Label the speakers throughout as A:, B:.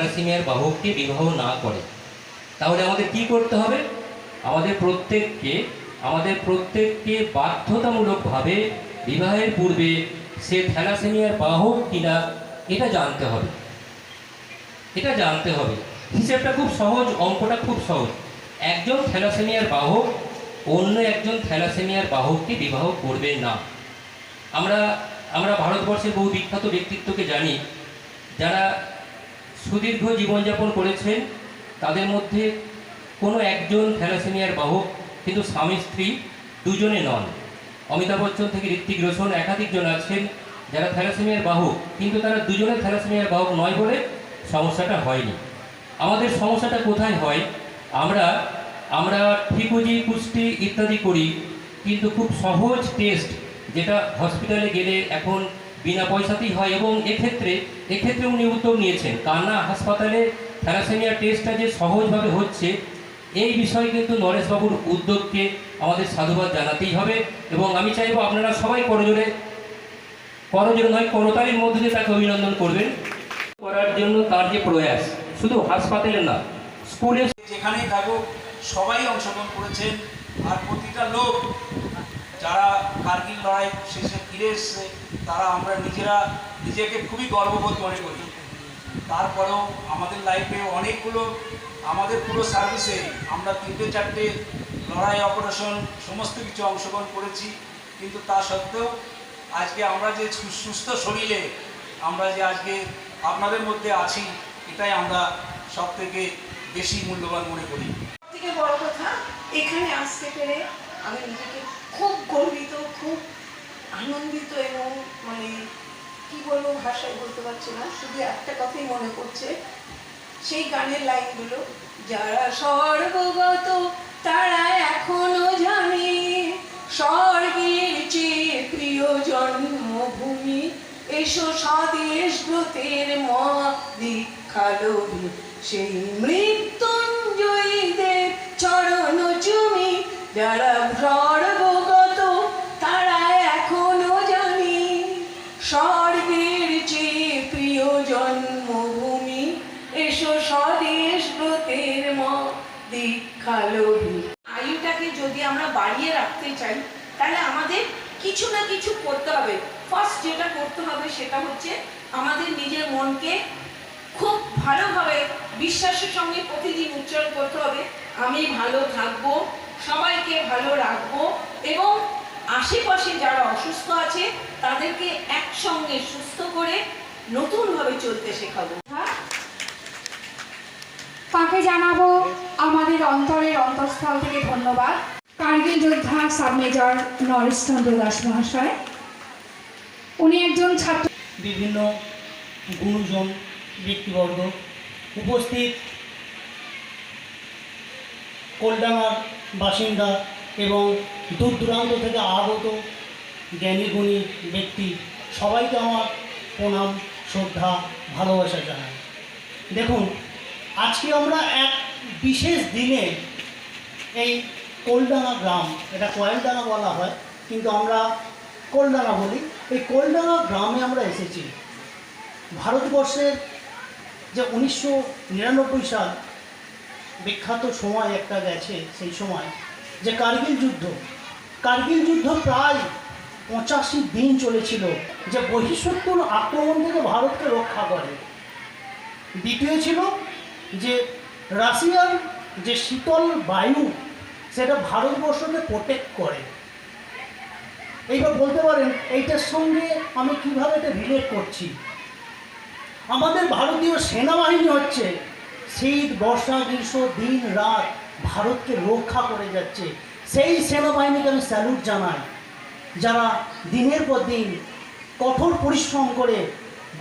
A: থ্যালাসেমিয়ার বাহককে বিবাহ না করে। তাহলে আমাদের কি করতে হবে? আমাদের প্রত্যেককে বাধ্যতামূলকভাবে বিবাহের পূর্বে সে থ্যালাসেমিয়ার বাহক কিনা এটা জানতে হবে। হিসেবটা খুব সহজ, অঙ্কটা খুব সহজ। একজন থ্যালাসেমিয়ার বাহক অন্য একজন থ্যালাসেমিয়ার বাহককে বিবাহ করবে না। আমরা ভারতবর্ষের বহু বিখ্যাত ব্যক্তিত্বকে জানি যারা সুদীর্ঘ জীবনযাপন করেছেন, তাদের মধ্যে কোনো একজন থ্যালাসেমিয়ার বাহক, কিন্তু স্বামী স্ত্রী দুজনে নন। অমিতাভ বচ্চন থেকে ঋত্বিক রোশন একাধিকজন আছেন যারা থ্যালাসেমিয়ার বাহক, কিন্তু তারা দুজনে থ্যালাসেমিয়ার বাহক নয় বলে সমস্যাটা হয়নি। আমাদের সমস্যাটা কোথায় হয়? আমরা ঠিকুজি, কুষ্টি ইত্যাদি করি, কিন্তু খুব সহজ টেস্ট যেটা হসপিটালে গেলে এখন বিনা পয়সাতেই হয়, এবং এক্ষেত্রে উনি উদ্যোগ নিয়েছেন। কান্না হাসপাতালে থ্যালাসেমিয়া টেস্টটা যে সহজভাবে হচ্ছে, এই বিষয়ে কিন্তু নরেশবাবুর উদ্যোগকে আমাদের সাধুবাদ জানাতেই হবে। এবং আমি চাইব আপনারা সবাই করজোরে নয়, করতালির মধ্যে দিয়ে তাকে অভিনন্দন করবেন করার জন্য। তার যে প্রয়াস শুধু হাসপাতালে না, স্কুলে
B: যেখানেই থাকুক সবাই অংশগ্রহণ করেছেন। আর প্রতিটা লোক যারা কার্গিল লড়াই শেষে ফিরে এসছে, তারা আমরা নিজেকে খুবই গর্ববোধ মনে করি। তারপরেও আমাদের লাইফে অনেকগুলো, আমাদের পুরো সার্ভিসে আমরা 3-4টে লড়াই, অপারেশন সমস্ত কিছু অংশগ্রহণ করেছি। কিন্তু তা সত্ত্বেও আজকে আমরা যে সুস্থ শরীরে আমরা যে আজকে আপনাদের মধ্যে আছি, এটাই আমরা সব থেকে বেশি মূল্যবান মনে করি।
C: থেকে বড় কথা, এখানে আসতে পেরে আমি নিজেকে খুব গর্বিত, খুব আনন্দিত, এবং কি বলবো, ভাষায় বলতে পারছি না। শুধু একটা কথাই মনে পড়ছে, সেই গানের লাইনগুলো, যারা স্বর্গগত তারা এখনো জানে স্বর্গের চেয়ে প্রিয় জন্মভূমি, এসো স্বদেশ ব্রতের মত দীক্ষালো, সেই মৃত্যুঞ্জয়ীদের চরণ চুমি, যারা স্বর্গগত তারা এখনো জানে স্বর্গের চেয়ে প্রিয় জন্মভূমি, এসো স্বদেশ ব্রতের মত দীক্ষালো। আয়ুটাকে যদি আমরা বাড়িয়ে রাখতে চাই, তাহলে আমাদের কিছু না কিছু করতে হবে। ফার্স্ট যেটা করতে হবে সেটা হচ্ছে আমাদের নিজের মনকে খুব ভালোভাবে বিশ্বাসের সঙ্গে প্রতিদিন উচ্চারণ করতে হবে, আমি ভালো থাকবো, সবাইকে ভালো রাখবো, এবং আশেপাশে যারা অসুস্থ আছে তাদেরকে একসঙ্গে সুস্থ করে নতুনভাবে চলতে শেখাবো।
D: তাকে জানাবো আমাদের অন্তরের অন্তঃস্থল থেকে ধন্যবাদ। কার্গিল যোদ্ধা সাব মেজর নরেশচন্দ্র দাস মহাশয়, উনি একজন ছাত্র।
E: বিভিন্ন গুণজন ব্যক্তিবর্গ উপস্থিত, কলডাঙ্গার বাসিন্দা এবং দূর দূরান্ত থেকে আগত জ্ঞানী গুণী ব্যক্তি, সবাইকে আমার প্রণাম, শ্রদ্ধা, ভালোবাসা জানাই। দেখুন, আজকে আমরা এক বিশেষ দিনে এই কলডাঙ্গা গ্রাম, এটা কয়েলডাঙ্গা বলা হয় কিন্তু আমরা কলডাঙ্গা বলি, এই কলডাঙ্গা গ্রামে আমরা এসেছি। ভারতবর্ষের যে 1999 সাল বিখ্যাত সময় একটা গেছে, সেই সময় যে কার্গিল যুদ্ধ প্রায় 85 দিন চলেছিল, যে বহিঃশত্রুর আক্রমণ থেকে ভারতকে রক্ষা করে। দ্বিতীয় ছিল যে রাশিয়ার যে শীতল বায়ু, সেটা ভারতবর্ষকে প্রোটেক্ট করে। এইবার বলতে পারেন এইটার সঙ্গে আমি কিভাবে এটা রিলেট করছি। আমাদের ভারতীয় সেনাবাহিনী হচ্ছে শীত, বর্ষা, গ্রীষ্ম, দিন রাত ভারতকে রক্ষা করে যাচ্ছে। সেই সেনাবাহিনীকে আমি স্যালুট জানাই, যারা দিনের পর দিন কঠোর পরিশ্রম করে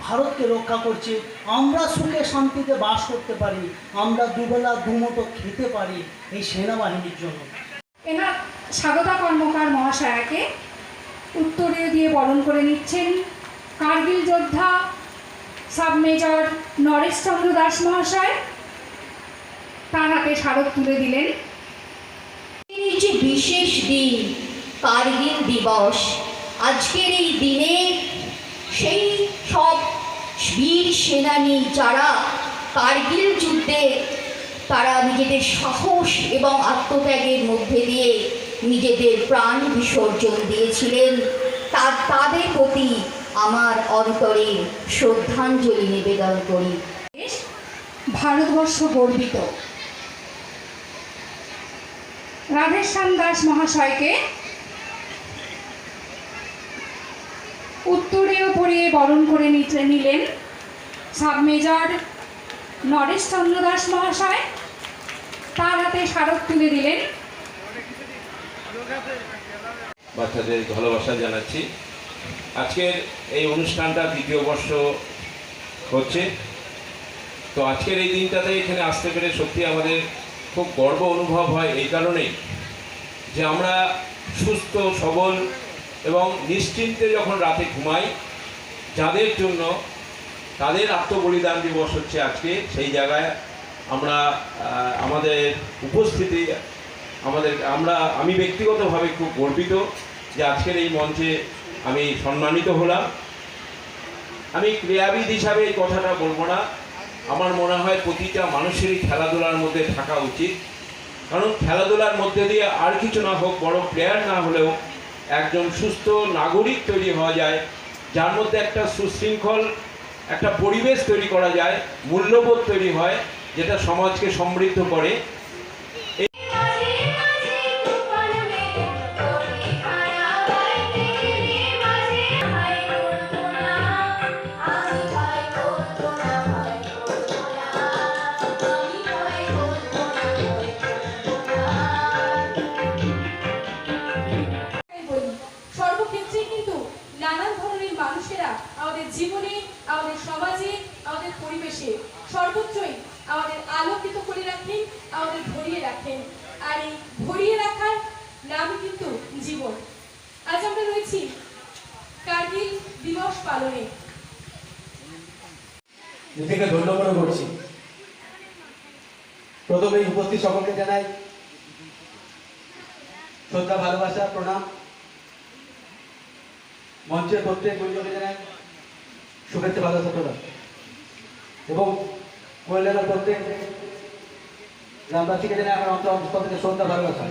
E: ভারতকে রক্ষা করছে। আমরা সুখে শান্তিতে বাস করতে পারি, আমরা দুবেলা দুমুঠো খেতে পারি এই সেনাবাহিনীর জন্য।
D: এনার স্বাগতা কর্মকার মহাশয়াকে উত্তরে দিয়ে বরণ করে নিচ্ছেন কার্গিল যোদ্ধা সাব মেজর নরেশচন্দ্র দাস মহাশয়। তার হাতে স্মারক তুলে দিলেন।
F: এই যে বিশেষ দিন কার্গিল দিবস, আজকের এই দিনে সেই সব বীর সেনানী যারা কার্গিল যুদ্ধে তারা নিজেদের সাহস এবং আত্মত্যাগের মধ্যে দিয়ে নিজেদের প্রাণ বিসর্জন দিয়েছিলেন, তাদের প্রতি আমার অন্তরে শ্রদ্ধাঞ্জলি নিবেদন করি।
D: ভারতবর্ষ গর্বিত। রাধেশ্যাম দাস মহাশয়কে উত্তরীয় পরিয়ে বরণ করে নিলেন সাব মেজর নরেশচন্দ্র দাস মহাশয়। তার হাতে স্মারক তুলে দিলেন।
G: বাচ্চাদের ভালোবাসা জানাচ্ছি। আজকের এই অনুষ্ঠানটা 2য় বর্ষ হচ্ছে, তো আজকের এই দিনটাতে এখানে আসতে পেরে সত্যি আমাদের খুব গর্ব অনুভব হয় এই কারণেই যে আমরা সুস্থ সবল এবং নিশ্চিন্তে যখন রাতে ঘুমাই, যাদের জন্য তাদের আত্মবলিদান দিবস হচ্ছে আজকে, সেই জায়গায় আমরা আমাদের উপস্থিতি আমি ব্যক্তিগতভাবে খুব গর্বিত যে আজকের এই মঞ্চে আমি সম্মানিত হলাম। আমি ক্রীড়াবিদ হিসাবে এই কথাটা বলবো না, আমার মনে হয় প্রতিটা মানুষেরই খেলাধুলার মধ্যে থাকা উচিত, কারণ খেলাধুলার মধ্যে দিয়ে আর কিছু না হোক, বড় প্লেয়ার না হলেও একজন সুস্থ নাগরিক তৈরি হওয়া যায়, যার মধ্যে একটা সুশৃঙ্খল একটা পরিবেশ তৈরি করা যায়, মূল্যবোধ তৈরি হয়, যেটা সমাজকে সমৃদ্ধ করে।
H: সর্বক্ষেত্রে কিন্তু নানান ধরনের মানুষেরা আমাদের জীবনে, আমাদের সমাজে, আমাদের পরিবেশে সর্বত্রই আমাদের আলোকিত করে রাখেন, আমাদের ভরিয়ে রাখেন। আর এই ভরিয়ে রাখার নামই কিন্তু জীবন। আজ আমরা রয়েছি কার্গিল দিবস পালনে।
I: নিজেকে ধন্য মনে করছি। প্রথমে উপস্থিত সকলকে জানাই শ্রদ্ধা, ভালোবাসা, প্রণাম। মঞ্চের প্রত্যেক গুরুজনকে জানাই শুভেচ্ছা, ভালোবাসা, প্রণাম। এবং কল্যাণের প্রত্যেক গ্রামবাসীকে জানাই আমার অন্তঃস্থল থেকে শ্রদ্ধা, ভালোবাসা।